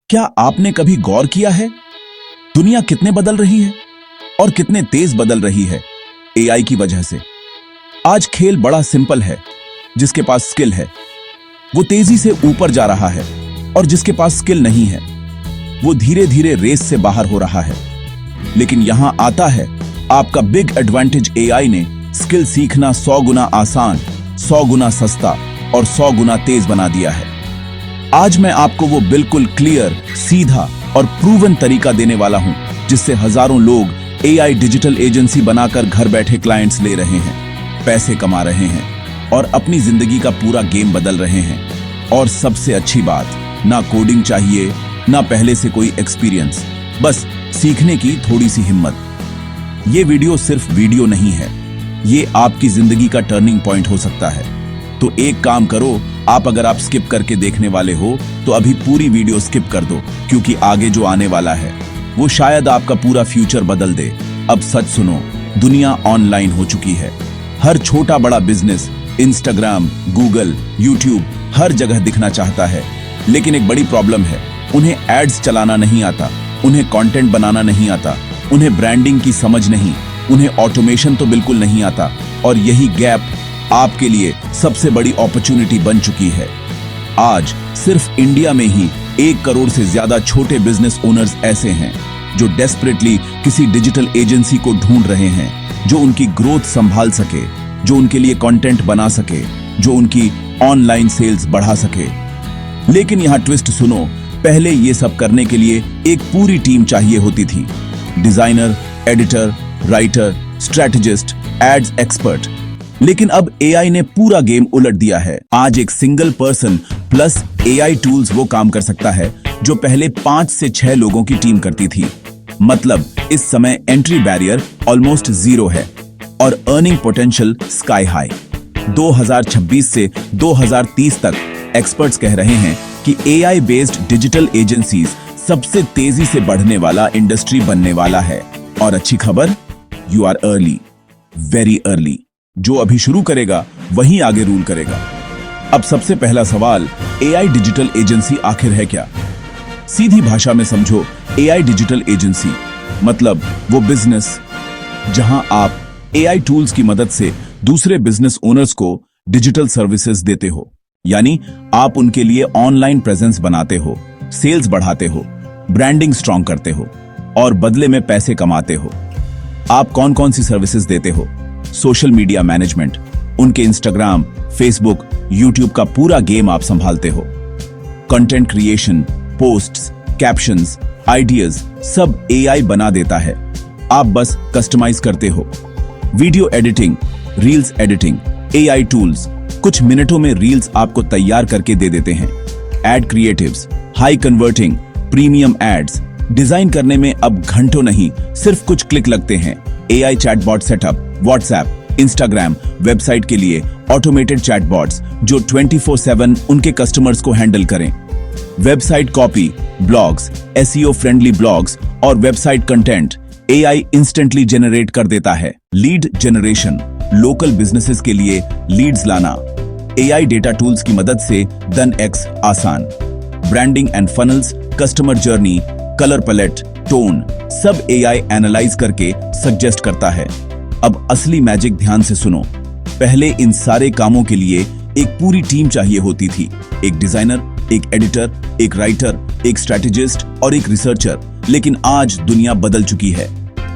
क्या आपने कभी गौर किया है दुनिया कितने बदल रही है और कितने तेज बदल रही है एआई की वजह से। आज खेल बड़ा सिंपल है। जिसके पास स्किल है वो तेजी से ऊपर जा रहा है और जिसके पास स्किल नहीं है वो धीरे धीरे रेस से बाहर हो रहा है। लेकिन यहां आता है आपका बिग एडवांटेज। एआई ने स्किल सीखना 100 गुना आसान, 100 गुना सस्ता और 100 गुना तेज बना दिया है। आज मैं आपको वो बिल्कुल क्लियर, सीधा और प्रूवन तरीका देने वाला हूं जिससे हजारों लोग एआई डिजिटल एजेंसी बनाकर घर बैठे क्लाइंट्स ले रहे हैं, पैसे कमा रहे हैं और अपनी जिंदगी का पूरा गेम बदल रहे हैं। और सबसे अच्छी बात, ना कोडिंग चाहिए, ना पहले से कोई एक्सपीरियंस, बस सीखने की थोड़ी सी हिम्मत। ये वीडियो सिर्फ वीडियो नहीं है, ये आपकी जिंदगी का टर्निंग पॉइंट हो सकता है। तो एक काम करो, आप अगर आप स्किप करके देखने वाले हो तो अभी पूरी वीडियो स्किप कर दो, क्योंकि आगे जो आने वाला है वो शायद आपका पूरा फ्यूचर बदल दे। अब सच सुनो, दुनिया ऑनलाइन हो चुकी है। हर छोटा बड़ा बिजनेस इंस्टाग्राम, गूगल, यूट्यूब हर जगह दिखना चाहता है। लेकिन एक बड़ी प्रॉब्लम है, उन्हें एड्स चलाना नहीं आता, उन्हें कंटेंट बनाना नहीं आता, उन्हें ब्रांडिंग की समझ नहीं, उन्हें ऑटोमेशन तो बिल्कुल नहीं आता। और यही गैप आपके लिए सबसे बड़ी अपॉर्चुनिटी बन चुकी है। आज सिर्फ इंडिया में ही 1 करोड़ से ज्यादा छोटे बिजनेस ओनर्स ऐसे हैं जो डेस्परेटली किसी डिजिटल एजेंसी को ढूंढ रहे हैं जो उनकी ग्रोथ संभाल सके, जो उनके लिए कंटेंट बना सके, जो उनकी ऑनलाइन सेल्स बढ़ा सके। लेकिन यहां ट्विस्ट सुनो, पहले ये सब करने के लिए एक पूरी टीम चाहिए होती थी। Designer, editor, writer, strategist, ads expert. लेकिन अब एआई ने पूरा गेम उलट दिया है। आज एक single person plus AI tools वो काम कर सकता है जो पहले 5 से 6 लोगों की टीम करती थी। मतलब इस समय एंट्री बैरियर ऑलमोस्ट 0 है और अर्निंग पोटेंशियल स्काई हाई। 2026 से 2030 तक एक्सपर्ट्स कह रहे हैं कि एआई बेस्ड डिजिटल एजेंसीज सबसे तेजी से बढ़ने वाला इंडस्ट्री बनने वाला है। और अच्छी खबर, you are early, very early. जो अभी शुरू करेगा वही आगे रूल करेगा। अब सबसे पहला सवाल, एआई डिजिटल एजेंसी आखिर है क्या? सीधी भाषा में समझो, एआई डिजिटल एजेंसी मतलब वो बिजनेस जहां आप एआई टूल्स की मदद से दूसरे बिजनेस ओनर्स को डिजिटल सर्विसेज देते हो। यानी आप उनके लिए ऑनलाइन प्रेजेंस बनाते हो, सेल्स बढ़ाते हो, ब्रांडिंग स्ट्रॉन्ग करते हो और बदले में पैसे कमाते हो। आप कौन कौन सी सर्विसेज देते हो? सोशल मीडिया मैनेजमेंट, उनके इंस्टाग्राम, फेसबुक, यूट्यूब का पूरा गेम आप संभालते हो। Content creation, posts, captions, ideas सब एआई बना देता है, आप बस कस्टमाइज करते हो। Video editing, reels editing, AI tools कुछ मिनटों में रील्स आपको तैयार करके दे देते हैं। Ad creatives, high converting, premium ads design करने में अब घंटों नहीं, सिर्फ कुछ क्लिक लगते हैं। AI chatbot setup, WhatsApp, Instagram, website के लिए ऑटोमेटेड चैटबॉट्स जो 24/7 उनके कस्टमर्स को हैंडल करें। Website copy, blogs, SEO friendly blogs और website content AI instantly generate कर देता है। लीड जनरेशन, लोकल बिजनेसेस के लिए लीड्स लाना एआई डेटा टूल्स की मदद से 10x आसान। Branding and funnels, customer journey, colour palette, tone सब एआई एनालाइज करके सजेस्ट करता है। अब असली मैजिक ध्यान से सुनो, पहले इन सारे कामों के लिए एक पूरी टीम चाहिए होती थी। एक डिजाइनर, एक एडिटर, एक राइटर, एक स्ट्रेटेजिस्ट और एक रिसर्चर। लेकिन आज दुनिया बदल चुकी है।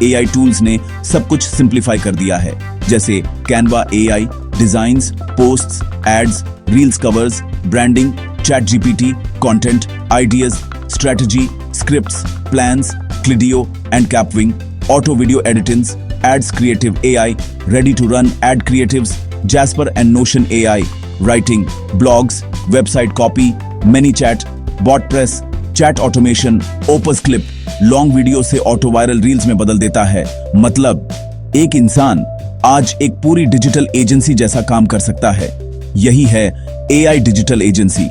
एआई टूल्स ने सब कुछ सिंप्लीफाई कर दिया है, जैसे Canva AI, designs, posts, ads, reels covers, branding, ChatGPT, content, ideas, strategy, scripts, plans, Clideo and Kapwing, auto video editings, ads creative AI, ready to run ad creatives, Jasper and Notion AI, writing, blogs, website copy, ManyChat, Botpress, chat automation, Opus Clip, long video से auto viral reels में बदल देता है। मतलब एक इंसान आज एक पूरी डिजिटल एजेंसी जैसा काम कर सकता है। यही है एआई डिजिटल एजेंसी।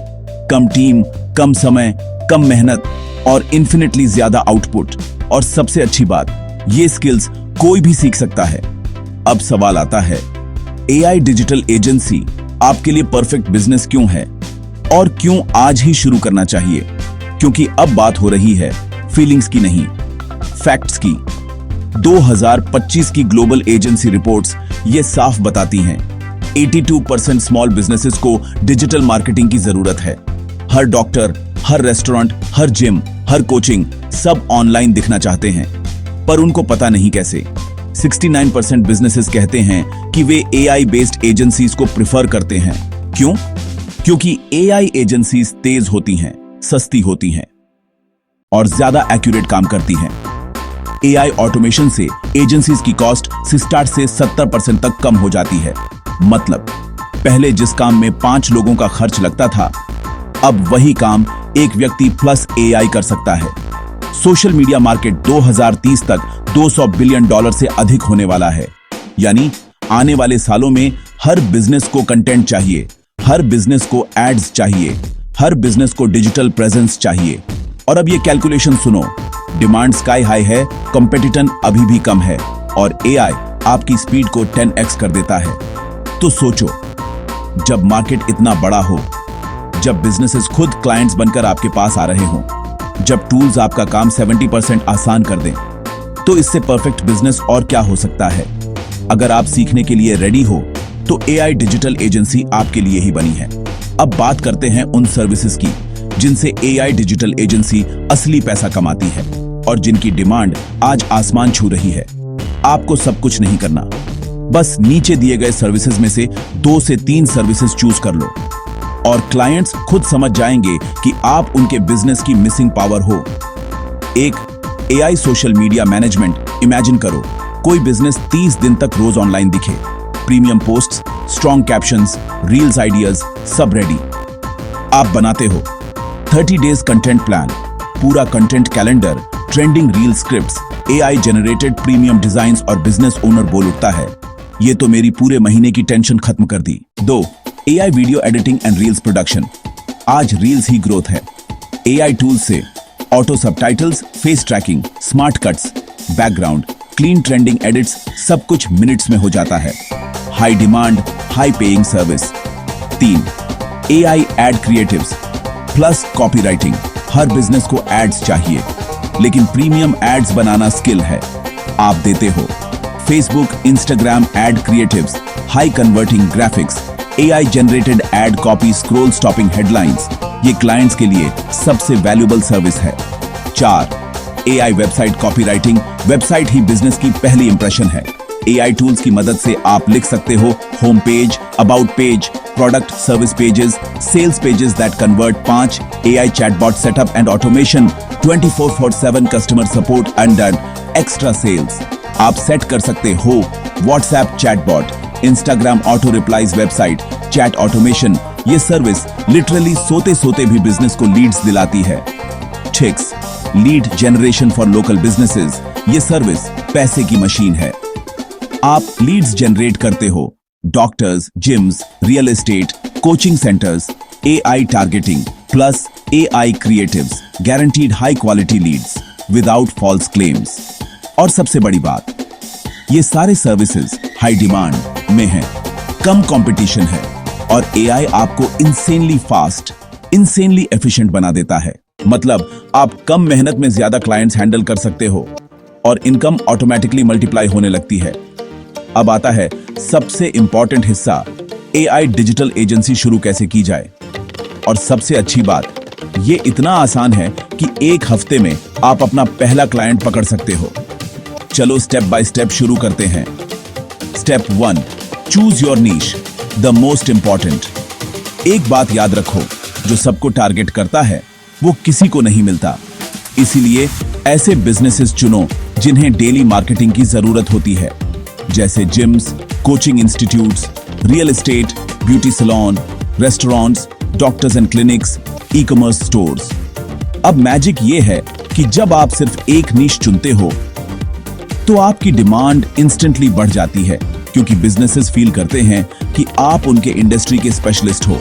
कम टीम, कम समय, कम मेहनत और इन्फिनिटली ज्यादा आउटपुट। और सबसे अच्छी बात, ये स्किल्स कोई भी सीख सकता है। अब सवाल आता है, एआई डिजिटल एजेंसी आपके लिए परफेक्ट बिजनेस क्यों है और क्यों आज ही शुरू करना चाहिए? क्योंकि अब बात हो रही है फीलिंग्स की नहीं, फैक्ट्स की। 2025 की ग्लोबल एजेंसी रिपोर्ट्स ये साफ बताती हैं 82% स्मॉल बिजनेसेस को डिजिटल मार्केटिंग की जरूरत है। हर डॉक्टर, हर रेस्टोरेंट, हर जिम, हर कोचिंग सब ऑनलाइन दिखना चाहते हैं, पर उनको पता नहीं कैसे। 69% बिजनेसेस कहते हैं कि वे एआई बेस्ड एजेंसीज को प्रिफर करते हैं। क्यों? क्योंकि एआई एजेंसीज तेज होती हैं, सस्ती होती हैं और ज्यादा एक्यूरेट काम करती हैं। एआई ऑटोमेशन से एजेंसीज की कॉस्ट 60 से 70% तक कम हो जाती है। मतलब पहले जिस काम में 5 लोगों का खर्च लगता था, अब वही काम एक व्यक्ति प्लस एआई कर सकता है। सोशल मीडिया मार्केट 2030 तक $200 बिलियन से अधिक होने वाला है। यानी आने वाले सालों में हर बिजनेस को कंटेंट चाहिए, हर बिजनेस को एड्स चाहिए, हर बिजनेस को डिजिटल प्रेजेंस चाहिए। और अब ये कैलकुलेशन सुनो, डिमांड स्काई हाई है, कंपटीशन अभी भी कम है और एआई आपकी स्पीड को 10x कर देता है। तो सोचो, जब मार्केट इतना बड़ा हो, जब बिजनेसेस खुद क्लाइंट्स बनकर आपके पास आ रहे हों, जब टूल्स आपका काम 70% आसान कर दें, तो इससे परफेक्ट बिजनेस और क्या हो सकता है। अगर आप सीखने के लिए रेडी हो तो एआई डिजिटल एजेंसी आपके लिए ही बनी है। अब बात करते हैं उन सर्विसेज की जिनसे एआई डिजिटल एजेंसी असली पैसा कमाती है और जिनकी डिमांड आज आसमान छू रही है। आपको सब कुछ नहीं करना, बस नीचे दिए गए सर्विसेज में से 2 से 3 सर्विसेज चूज कर लो और क्लाइंट्स खुद समझ जाएंगे कि आप उनके बिजनेस की मिसिंग पावर हो। एक AI social media management. Imagine करो, कोई बिजनेस 30 दिन तक रोज ऑनलाइन दिखे, premium posts, strong captions, reels ideas सब रेडी। आप बनाते हो 30 डेज कंटेंट प्लान, पूरा content calendar, trending reel scripts, AI generated premium designs और बिजनेस ओनर बोल उठता है, ये तो मेरी पूरे महीने की टेंशन खत्म कर दी। 2 AI video editing and reels production. आज रील्स ही ग्रोथ है। एआई टूल्स से auto subtitles, face tracking, smart cuts, background, clean trending edits सब कुछ मिनट्स में हो जाता है। High demand, high paying service. 3 AI ad creatives plus copywriting. हर बिजनेस को एड्स चाहिए, लेकिन प्रीमियम एड्स बनाना स्किल है, आप देते हो। Facebook, Instagram ad creatives, high converting graphics, AI generated ad copy, scroll stopping headlines, ये क्लाइंट्स के लिए सबसे वैल्यूएबल सर्विस है। 4 एआई वेबसाइट कॉपीराइटिंग। वेबसाइट ही बिजनेस की पहली इंप्रेशन है। एआई टूल्स की मदद से आप लिख सकते हो home page, about page, product service pages, sales pages that convert. 5 AI chatbot setup and automation, 24/7 customer support and extra sales. आप सेट कर सकते हो WhatsApp chatbot, Instagram auto replies, website chat automation. ये सर्विस लिटरली सोते सोते भी business को leads दिलाती है। 6 lead generation for local businesses. ये सर्विस पैसे की मशीन है। आप लीड्स जनरेट करते हो, doctors, gyms, real estate, coaching centres, AI targeting plus AI creatives, guaranteed high quality leads without false claims. और सबसे बड़ी बात, ये सारे सर्विसेज हाई डिमांड में हैं, कम कंपटीशन है और एआई आपको इंसेनली फास्ट, इंसेनली एफिशिएंट बना देता है। मतलब आप कम मेहनत में ज्यादा क्लाइंट्स हैंडल कर सकते हो और इनकम ऑटोमेटिकली मल्टीप्लाई होने लगती है। अब आता है सबसे इंपॉर्टेंट हिस्सा, एआई डिजिटल एजेंसी शुरू कैसे की जाए। और सबसे अच्छी बात, ये इतना आसान है कि 1 हफ्ते में आप अपना पहला क्लाइंट पकड़ सकते हो। चलो स्टेप बाय स्टेप शुरू करते हैं। Step 1, choose your niche, the most important. एक बात याद रखो, जो सबको टारगेट करता है वो किसी को नहीं मिलता। इसीलिए ऐसे बिजनेसेस चुनो जिन्हें डेली मार्केटिंग की जरूरत होती है, जैसे gyms, coaching institutes, real estate, beauty salon, restaurants, doctors and clinics, e commerce stores. अब मैजिक ये है कि जब आप सिर्फ एक नीश चुनते हो तो आपकी डिमांड इंस्टेंटली बढ़ जाती है, क्योंकि बिजनेसेस फील करते हैं कि आप उनके इंडस्ट्री के स्पेशलिस्ट हो।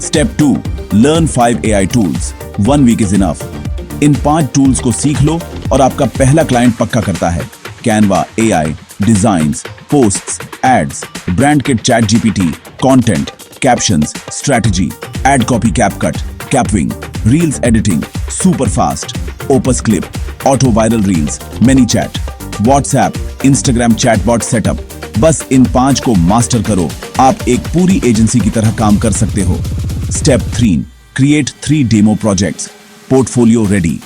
Step 2, learn 5 AI tools, 1 week is enough. इन 5 टूल्स को सीख लो और आपका पहला क्लाइंट पक्का करता है। Canva AI, designs, posts, ads, brand kit, ChatGPT, content, captions, strategy, ad copy, CapCut, Kapwing, reels editing super fast, Opus Clip, auto viral reels, ManyChat, WhatsApp, Instagram chatbot setup. बस इन 5 को master करो, आप एक पूरी agency की तरह काम कर सकते हो। Step 3, create 3 demo projects. Portfolio ready.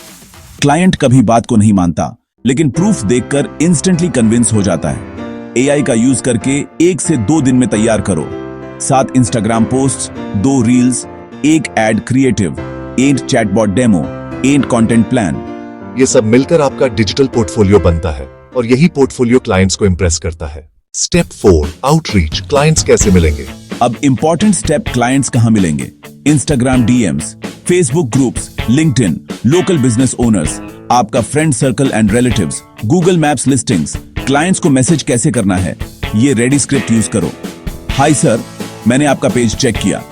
Client कभी बात को नहीं मानता, लेकिन प्रूफ देखकर इंस्टेंटली कन्विंस हो जाता है। एआई का यूज करके 1 से 2 दिन में तैयार करो। 7 Instagram posts, 2 reels, 1 ad creative, 8 chatbot demo, 8 content plan. ये सब मिलकर आपका डिजिटल पोर्टफोलियो बनता है और यही पोर्टफोलियो क्लाइंट्स को इंप्रेस करता है। Step 4, outreach. क्लाइंट्स कैसे मिलेंगे? अब इंपॉर्टेंट स्टेप, क्लाइंट्स कहां मिलेंगे? Instagram DMs, Facebook groups, LinkedIn, local business owners, आपका friend circle and relatives, Google maps listings. Clients को मैसेज कैसे करना है? ये रेडी स्क्रिप्ट यूज करो। हाय सर, मैंने आपका पेज चेक किया।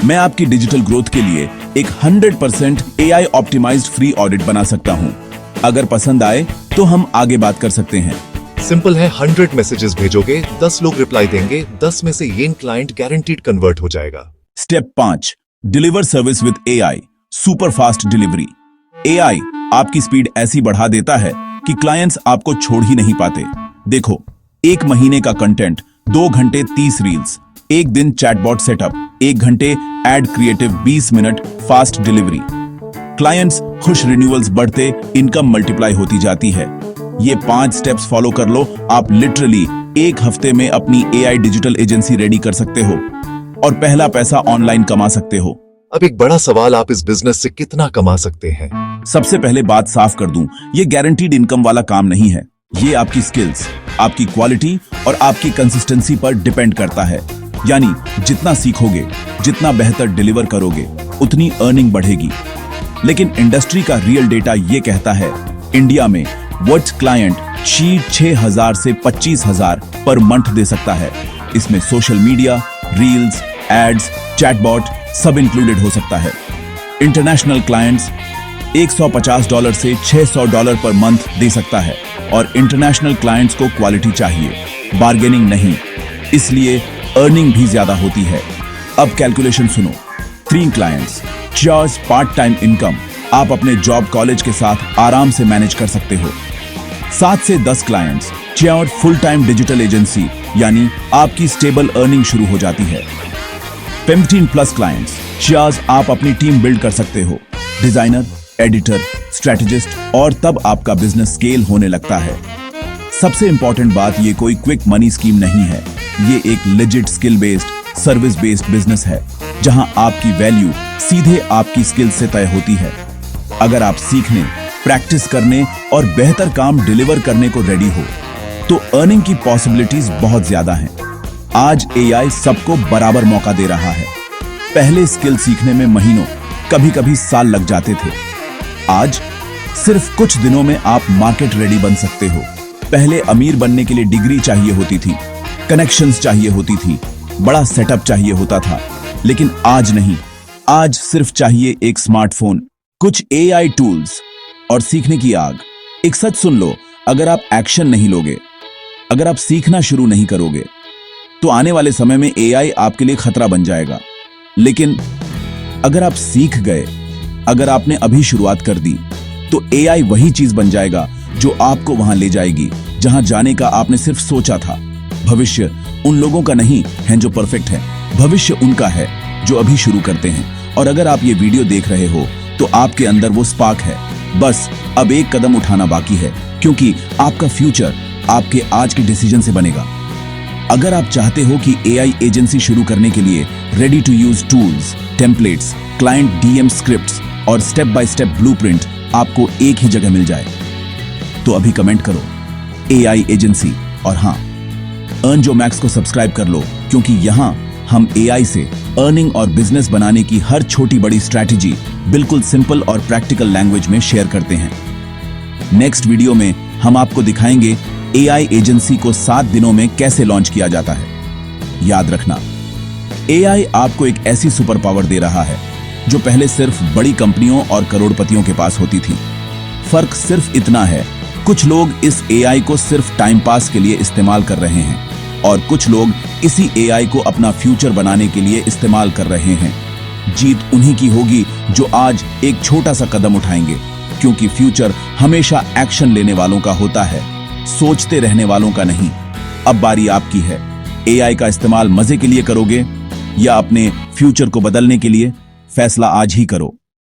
मैं आपकी डिजिटल ग्रोथ के लिए एक 100% एआई ऑप्टिमाइज्ड फ्री ऑडिट बना सकता हूं। अगर पसंद आए तो हम आगे बात कर सकते हैं। सिंपल है, 100 मैसेजेस भेजोगे, 10 लोग रिप्लाई देंगे, 10 में से ये क्लाइंट गारंटीड कन्वर्ट हो जाएगा। Step 5, deliver service with AI, super fast delivery. AI आपकी स्पीड ऐसी बढ़ा देता है कि क्लाइंट्स आपको छोड़ ही नहीं पाते। देखो, 1 महीने का कंटेंट, 2 घंटे 30 रील्स, 1 दिन चैटबॉट सेटअप, 1 घंटे ad creative, 20 minute fast delivery. Clients खुश, रिन्यूअल्स बढ़ते, इनकम मल्टीप्लाई होती जाती है। ये 5 स्टेप्स फॉलो कर लो, आप लिटरली 1 हफ्ते में अपनी एआई डिजिटल एजेंसी रेडी कर सकते हो और पहला पैसा ऑनलाइन कमा सकते हो। अब एक बड़ा सवाल, आप इस बिजनेस से कितना कमा सकते हैं? सबसे पहले बात साफ कर दूं, ये गारंटीड इनकम वाला काम नहीं है। ये आपकी स्किल्स, आपकी क्वालिटी और आपकी कंसिस्टेंसी पर डिपेंड करता है। यानी जितना सीखोगे, जितना बेहतर डिलीवर करोगे, उतनी अर्निंग बढ़ेगी। लेकिन इंडस्ट्री का रियल डेटा ये कहता है, इंडिया में वर्ड्स क्लाइंट शीट 6,000 से 25,000 पर मंथ दे सकता है। इसमें social media, reels, ads, chatbot सब इंक्लूडेड हो सकता है। इंटरनेशनल क्लाइंट्स $150 से $600 पर मंथ दे सकता है और इंटरनेशनल क्लाइंट्स को क्वालिटी चाहिए, बार्गेनिंग नहीं, इसलिए अर्निंग भी ज्यादा होती है। अब कैलकुलेशन सुनो। 3 क्लाइंट्स, 4 पार्ट टाइम इनकम, आप अपने जॉब कॉलेज के साथ आराम से मैनेज कर सकते हो। 7 से 10 clients, 4 full time digital agency, यानी आपकी स्टेबल अर्निंग शुरू हो जाती है। 15+ क्लाइंट्स, 4 आप अपनी टीम बिल्ड कर सकते हो, डिजाइनर, एडिटर, स्ट्रेटेजिस्ट, और तब आपका बिजनेस स्केल होने लगता है। सबसे इंपॉर्टेंट बात, ये कोई क्विक मनी स्कीम नहीं है, ये एक legit skill based, service based business है, जहां आपकी वैल्यू सीधे आपकी स्किल से तय होती है। अगर आप सीखने, प्रैक्टिस करने और बेहतर काम डिलीवर करने को रेडी हो, तो अर्निंग की पॉसिबिलिटीज बहुत ज्यादा हैं। आज एआई सबको बराबर मौका दे रहा है। पहले स्किल सीखने में महीनों, कभी कभी साल लग जाते थे। आज सिर्फ कुछ दिनों में आप मार्केट रेडी बन सकते हो। पहले अमीर बनने के लिए डिग्री चाहिए होती थी, कनेक्शंस चाहिए होती थी, बड़ा सेटअप चाहिए होता था, लेकिन आज नहीं। आज सिर्फ चाहिए एक स्मार्टफोन, कुछ एआई टूल्स और सीखने की आग। एक सच सुन लो, अगर आप एक्शन नहीं लोगे, अगर आप सीखना शुरू नहीं करोगे, तो आने वाले समय में एआई आपके लिए खतरा बन जाएगा। लेकिन अगर आप सीख गए, अगर आपने अभी शुरुआत कर दी, तो एआई वही चीज बन जाएगा जो आपको वहां ले जाएगी जहां जाने का आपने सिर्फ सोचा था। भविष्य उन लोगों का नहीं है जो परफेक्ट है, भविष्य उनका है जो अभी शुरू करते हैं। और अगर आप ये वीडियो देख रहे हो तो आपके अंदर वो स्पार्क है, बस अब एक कदम उठाना बाकी है, क्योंकि आपका फ्यूचर आपके आज के डिसीजन से बनेगा। अगर आप चाहते हो कि एआई एजेंसी शुरू करने के लिए ready to use tools, templates, client DM scripts और स्टेप बाय स्टेप ब्लूप्रिंट आपको एक ही जगह मिल जाए, तो अभी कमेंट करो एआई एजेंसी और हाँ, अर्न जो मैक्स को सब्सक्राइब कर लो, क्योंकि यहां हम एआई से अर्निंग और बिजनेस बनाने की हर छोटी बड़ी स्ट्रैटेजी बिल्कुल सिंपल और प्रैक्टिकल लैंग्वेज में शेयर करते हैं। नेक्स्ट वीडियो में हम आपको दिखाएंगे एआई एजेंसी को 7 दिनों में कैसे लॉन्च किया जाता है। याद रखना, एआई आपको एक ऐसी सुपर पावर दे रहा है जो पहले सिर्फ बड़ी कंपनियों और करोड़पतियों के पास होती थी। फर्क सिर्फ इतना है, कुछ लोग इस एआई को सिर्फ टाइम पास के लिए इस्तेमाल कर रहे हैं और कुछ लोग इसी एआई को अपना फ्यूचर बनाने के लिए इस्तेमाल कर रहे हैं। जीत उन्हीं की होगी जो आज एक छोटा सा कदम उठाएंगे, क्योंकि फ्यूचर हमेशा एक्शन लेने वालों का होता है, सोचते रहने वालों का नहीं। अब बारी आपकी है। एआई का इस्तेमाल मजे के लिए करोगे या अपने फ्यूचर को बदलने के लिए? फैसला आज ही करो।